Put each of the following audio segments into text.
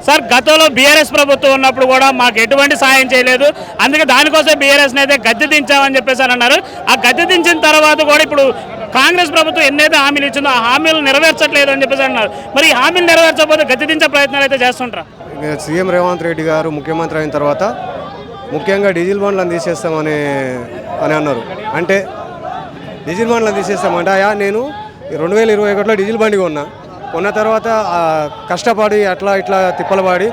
Sir గతంలో BRS ప్రభుత్వం ఉన్నప్పుడు కూడా మాకు ఎటువంటి సాయం చేయలేదు, అందుకే దానికోసం బీఆర్ఎస్ని అయితే గద్దె దించామని చెప్పేసి అన్నారు. ఆ గద్దె దించిన తర్వాత కూడా ఇప్పుడు కాంగ్రెస్ ప్రభుత్వం ఎన్నైతే హామీలు ఇచ్చిందో ఆ హామీలు నెరవేర్చట్లేదు అని చెప్పేసి అన్నారు. మరి ఈ హామీలు నెరవేర్చకపోతే గద్దె దించే ప్రయత్నాలు అయితే చేస్తుంటారా? సీఎం రేవంత్ రెడ్డి గారు ముఖ్యమంత్రి అయిన తర్వాత ముఖ్యంగా డీజిల్ బండ్లను తీసేస్తామని అన్నారు. అంటే డీజిల్ బండ్లను తీసేస్తామంటే నేను 2021లో డీజిల్ బండి కొన్న తర్వాత కష్టపడి అట్లా ఇట్లా తిప్పలపడి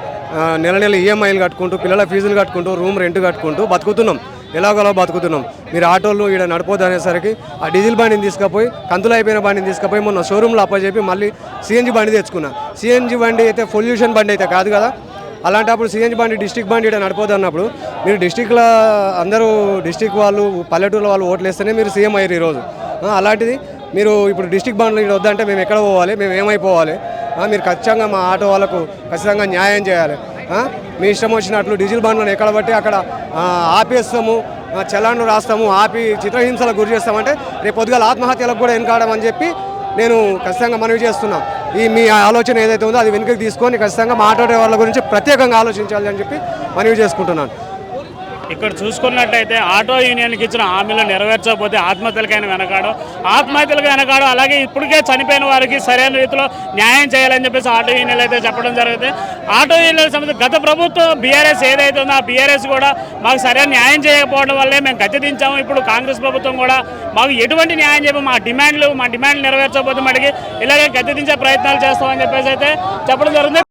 నెల నెల ఈఎంఐలు కట్టుకుంటూ పిల్లల ఫీజులు కట్టుకుంటూ రూమ్ రెంట్ కట్టుకుంటూ బతుకుతున్నాం. ఎలాగోలా బతుకుతున్నాం. మీరు ఆటోలు ఇక్కడ నడిపోద్దు అనేసరికి ఆ డీజిల్ బండిని తీసుకుపోయి కంతులు అయిపోయిన బండిని తీసుకుపోయి మొన్న షోరూంలో అప్పచెప్పి మళ్ళీ సిఎన్జి బండి తెచ్చుకున్నా. సిఎన్జి బండి అయితే పొల్యూషన్ బండి అయితే కాదు కదా. అలాంటప్పుడు సిఎన్జి బండి డిస్టిక్ బండి ఇక్కడ నడిపోద్దు అన్నప్పుడు మీరు డిస్టిక్లో అందరూ డిస్టిక్ వాళ్ళు పల్లెటూరు వాళ్ళు ఓట్లు వేస్తేనే మీరు సీఎం అయ్యారు ఈరోజు. అలాంటిది మీరు ఇప్పుడు డిస్టిక్ బండ్లు ఇక్కడ వద్దంటే మేము ఎక్కడ పోవాలి, మేము ఏమైపోవాలి? మీరు ఖచ్చితంగా మా ఆటో వాళ్ళకు ఖచ్చితంగా న్యాయం చేయాలి. మీ ఇష్టం వచ్చినట్లు డీజిల్ బండ్లను ఎక్కడ బట్టి అక్కడ ఆపేస్తాము, చలాన్లు రాస్తాము, ఆపి చిత్రహింసలకు గురి చేస్తామంటే రేపు పొద్దుగాల ఆత్మహత్యలకు కూడా వెనకాడమని చెప్పి నేను ఖచ్చితంగా మనవి చేస్తున్నాను. మీ ఆలోచన ఏదైతే ఉందో అది వెనుకకి తీసుకొని ఖచ్చితంగా మా ఆటో డ్రైవర్ల గురించి ప్రత్యేకంగా ఆలోచించాలి అని చెప్పి మనవి చేసుకుంటున్నాను. ఇక్కడ చూసుకున్నట్టయితే ఆటో యూనియన్కి ఇచ్చిన హామీలు నెరవేర్చకపోతే ఆత్మహత్యలకైనా వెనకాడు, అలాగే ఇప్పటికే చనిపోయిన వారికి సరైన రీతిలో న్యాయం చేయాలని చెప్పేసి ఆటో యూనియన్లు అయితే చెప్పడం జరుగుతుంది. ఆటో యూనియన్ల సంబంధించి గత ప్రభుత్వం బీఆర్ఎస్ ఏదైతే ఉందో ఆ బీఆర్ఎస్ కూడా మాకు సరైన న్యాయం చేయకపోవడం వల్లే మేము గద్దె దించాము. ఇప్పుడు కాంగ్రెస్ ప్రభుత్వం కూడా మాకు ఎటువంటి న్యాయం చేయము, మా డిమాండ్లు నెరవేర్చకపోతే మటుకి ఇలాగే గద్దె దించే ప్రయత్నాలు చేస్తామని చెప్పేసి అయితే చెప్పడం జరుగుతుంది.